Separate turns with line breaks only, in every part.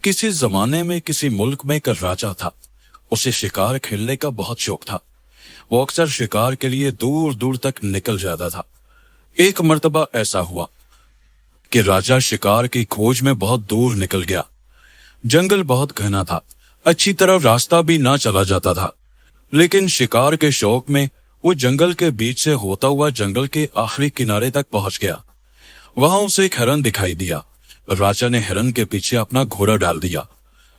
किसी जमाने में किसी मुल्क में एक राजा था। उसे शिकार खेलने का बहुत शौक था। वो अक्सर शिकार के लिए दूर दूर तक निकल जाता था। एक मर्तबा ऐसा हुआ कि राजा शिकार की खोज में बहुत दूर निकल गया। जंगल बहुत घना था, अच्छी तरह रास्ता भी ना चला जाता था, लेकिन शिकार के शौक में वो जंगल के बीच से होता हुआ जंगल के आखिरी किनारे तक पहुंच गया। वहां उसे एक हिरन दिखाई दिया। राजा ने हिरन के पीछे अपना घोड़ा डाल दिया,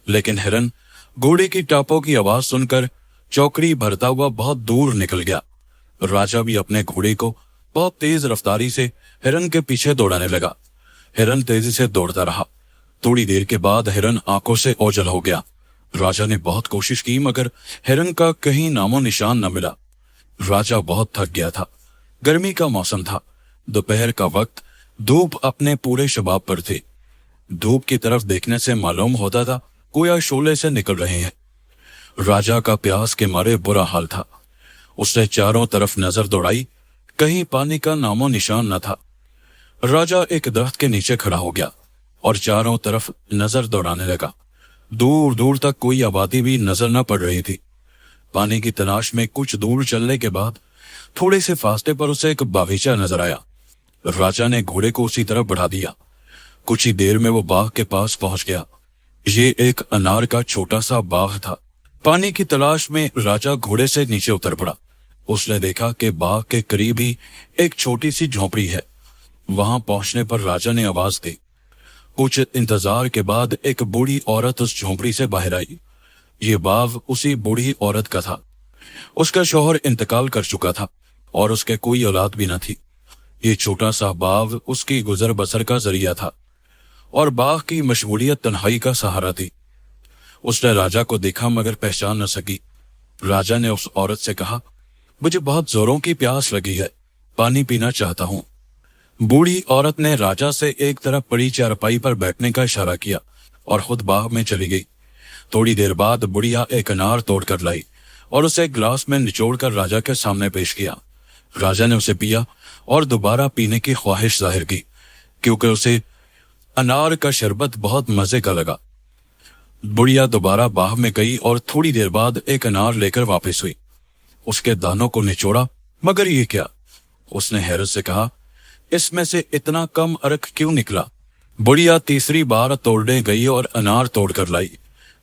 लेकिन हिरन घोड़े की टापों की आवाज सुनकर चौकड़ी भरता हुआ बहुत दूर निकल गया। राजा भी अपने घोड़े को बहुत तेज रफ्तारी से हिरन के पीछे दौड़ाने लगा। हिरन तेजी से दौड़ता रहा। थोड़ी देर के बाद हिरन आंखों से ओझल हो गया। राजा ने बहुत कोशिश की, मगर हिरन का कहीं नामो निशान न मिला। राजा बहुत थक गया था। गर्मी का मौसम था। दोपहर का वक्त, धूप अपने पूरे शबाब पर थी। धूप की तरफ देखने से मालूम होता था गोया शोले से निकल रहे हैं। राजा का प्यास के मारे बुरा हाल था। उसने चारों तरफ नजर दौड़ाई, कहीं पानी का नामो निशान न था। राजा एक दरख्त के नीचे खड़ा हो गया और चारों तरफ नजर दौड़ाने लगा। दूर दूर तक कोई आबादी भी नजर न पड़ रही थी। पानी की तलाश में कुछ दूर चलने के बाद थोड़े से फासले पर उसे एक बागीचा नजर आया। राजा ने घोड़े को उसी तरफ बढ़ा दिया। कुछ ही देर में वो बाग के पास पहुंच गया। ये एक अनार का छोटा सा बाग था। पानी की तलाश में राजा घोड़े से नीचे उतर पड़ा। उसने देखा कि बाग के करीब ही एक छोटी सी झोपड़ी है। वहां पहुंचने पर राजा ने आवाज दी। कुछ इंतजार के बाद एक बूढ़ी औरत उस झोपड़ी से बाहर आई। ये बाग उसी बूढ़ी औरत का था। उसका शौहर इंतकाल कर चुका था और उसके कोई औलाद भी न थी। ये छोटा सा बाग उसकी गुजर बसर का जरिया था और बाग की मशगूलियत तन्हाई का सहारा थी। उसने राजा को देखा मगर पहचान न सकी। राजा ने उस औरत से कहा, मुझे बहुत जोरों की प्यास लगी है, पानी पीना चाहता हूँ। बूढ़ी औरत ने राजा से एक तरफ पड़ी चारपाई पर बैठने का इशारा किया और खुद बाग में चली गई। थोड़ी देर बाद बुढ़िया एक अनार तोड़ कर लाई और उसे एक गिलास में निचोड़ कर राजा के सामने पेश किया। राजा ने उसे पिया और दोबारा पीने की ख्वाहिश जाहिर की, क्योंकि उसे अनार का शरबत बहुत मजे का लगा। बुढ़िया दोबारा बाग में गई और थोड़ी देर बाद एक अनार लेकर वापस हुई। उसके दानों को निचोड़ा, मगर ये क्या? उसने हैरत से कहा, इसमें से इतना कम अर्क क्यों निकला? बुढ़िया तीसरी बार तोड़ने गई और अनार तोड़ कर लाई,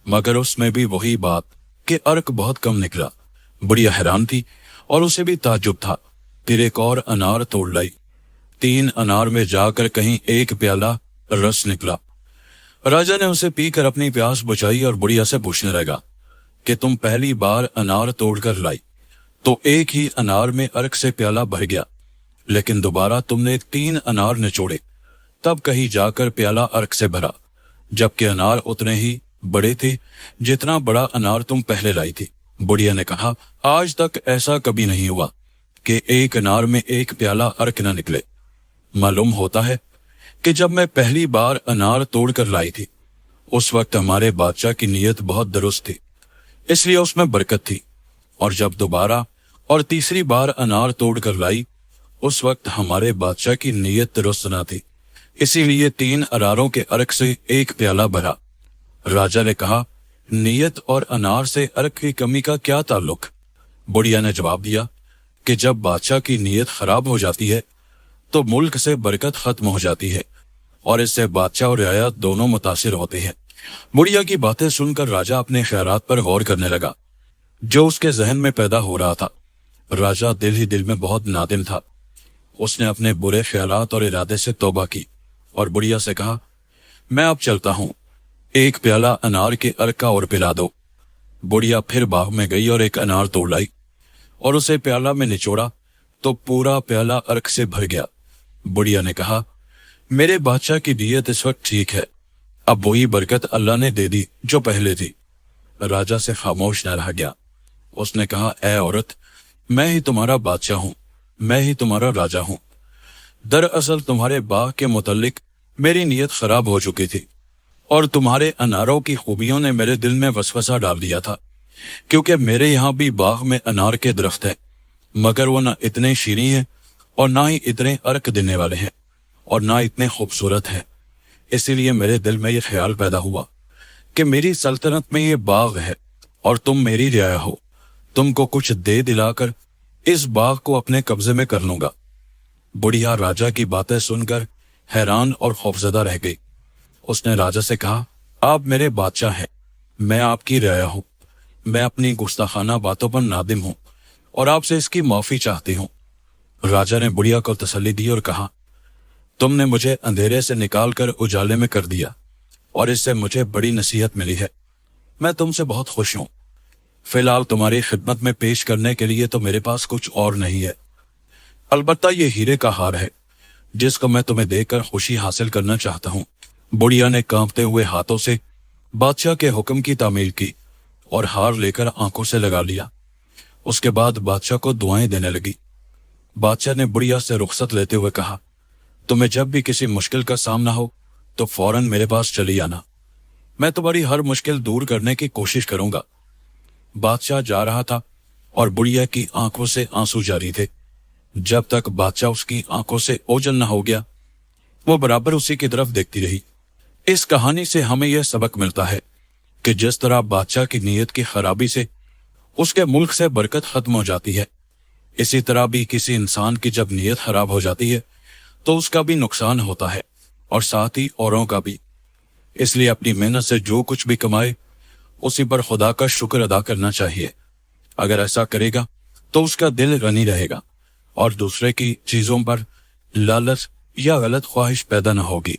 मगर उसमें भी वही बात कि अर्क बहुत कम निकला। बुढ़िया हैरान थी और उसे भी ताज्जुब था। फिर एक और अनार तोड़ लाई। 3 अनार में जाकर कहीं एक प्याला रस निकला। राजा ने उसे पीकर अपनी प्यास बुझाई और बुढ़िया से पूछने लगा कि तुम पहली बार अनार तोड़कर लाई तो एक ही अनार में अर्क से प्याला भर गया, लेकिन दोबारा तुमने 3 अनार निचोड़े, तब कहीं जाकर प्याला अर्क से भरा, जबकि अनार उतने ही बड़े थे जितना बड़ा अनार तुम पहले लाई थी। बुढ़िया ने कहा, आज तक ऐसा कभी नहीं हुआ कि एक अनार में एक प्याला अर्क न निकले। मालूम होता है कि जब मैं पहली बार अनार तोड़ कर लाई थी, उस वक्त हमारे बादशाह की नीयत बहुत दुरुस्त थी, इसलिए उसमें बरकत थी, और जब दोबारा और तीसरी बार अनार तोड़ कर लाई, उस वक्त हमारे बादशाह की नीयत दुरुस्त न थी, इसीलिए 3 अनारों के अर्क से एक प्याला भरा। राजा ने कहा, नीयत और अनार से अर्क की कमी का क्या ताल्लुक? बुढ़िया ने जवाब दिया कि जब बादशाह की नीयत खराब हो जाती है तो मुल्क से बरकत खत्म हो जाती है और इससे बादशाह और रियायत दोनों मुतासिर होते हैं। बुढ़िया की बातें सुनकर राजा अपने ख्यालात पर गौर करने लगा जो उसके जहन में पैदा हो रहा था। राजा दिल ही दिल में बहुत नादिम था। उसने अपने बुरे ख्यालात और इरादे से तौबा की और बुढ़िया से कहा, मैं अब चलता हूँ, एक प्याला अनार के अर्क का और पिला दो। बुढ़िया फिर बाग में गई और एक अनार तोड़ लाई और उसे प्याला में निचोड़ा तो पूरा प्याला अर्क से भर गया। बुढ़िया ने कहा, मेरे बादशाह की नीयत इस वक्त ठीक है, अब वही बरकत अल्लाह ने दे दी जो पहले थी। राजा से खामोश न रह गया। उसने कहा, ऐ औरत, मैं ही तुम्हारा बादशाह हूँ, मैं ही तुम्हारा राजा हूँ। दरअसल तुम्हारे बाग के मुतल्लिक मेरी नीयत खराब हो चुकी थी और तुम्हारे अनारों की खूबियों ने मेरे दिल में वसवसा डाल दिया था, क्योंकि मेरे यहाँ भी बाग में अनार के दरख्त है, मगर वो न इतने शीरी हैं और ना ही इतने अर्क देने वाले हैं और ना इतने खूबसूरत हैं। इसीलिए मेरे दिल में ये ख्याल पैदा हुआ کہ میری سلطنت میں یہ باغ ہے اور تم میری رعایا ہو، تم کو کچھ دے دلا کر اس باغ کو اپنے قبضے میں کر لوں گا۔ بڑھیا راجا کی باتیں سن کر حیران اور خوفزدہ رہ گئی۔ اس نے راجا سے کہا، آپ میرے بادشاہ ہیں، میں آپ کی رعایا ہوں، میں اپنی گستاخانہ باتوں پر نادم ہوں اور آپ سے اس کی معافی چاہتی ہوں۔ راجا نے بڑھیا کو تسلی دی اور کہا، تم نے مجھے اندھیرے سے نکال کر اجالے میں کر دیا اور اس سے مجھے بڑی نصیحت ملی ہے، میں تم سے بہت خوش ہوں۔ فی الحال تمہاری خدمت میں پیش کرنے کے لیے تو میرے پاس کچھ اور نہیں ہے، البتہ یہ ہیرے کا ہار ہے جس کو میں تمہیں دے کر خوشی حاصل کرنا چاہتا ہوں۔ بڑھیا نے کانپتے ہوئے ہاتھوں سے بادشاہ کے حکم کی تعمیل کی اور ہار لے کر آنکھوں سے لگا لیا۔ اس کے بعد بادشاہ کو دعائیں دینے لگی۔ بادشاہ نے بڑھیا سے رخصت لیتے ہوئے کہا، تمہیں جب بھی کسی مشکل کا سامنا ہو تو فوراً میرے پاس چلی آنا، میں تمہاری ہر مشکل دور کرنے کی کوشش کروں گا۔ بادشاہ جا رہا تھا اور بڑھیا کی آنکھوں سے آنسو جاری تھے۔ جب تک بادشاہ اس کی آنکھوں سے اوجھل نہ ہو گیا، وہ برابر اسی کی طرف دیکھتی رہی۔ اس کہانی سے ہمیں یہ سبق ملتا ہے کہ جس طرح بادشاہ کی نیت کی خرابی سے اس کے ملک سے برکت ختم ہو جاتی ہے، اسی طرح بھی کسی انسان کی جب نیت خراب ہو جاتی ہے تو اس کا بھی نقصان ہوتا ہے اور ساتھ ہی اوروں کا بھی۔ اس لیے اپنی محنت سے جو کچھ بھی کمائے اسی پر خدا کا شکر ادا کرنا چاہیے۔ اگر ایسا کرے گا تو اس کا دل غنی رہے گا اور دوسرے کی چیزوں پر لالچ یا غلط خواہش پیدا نہ ہوگی۔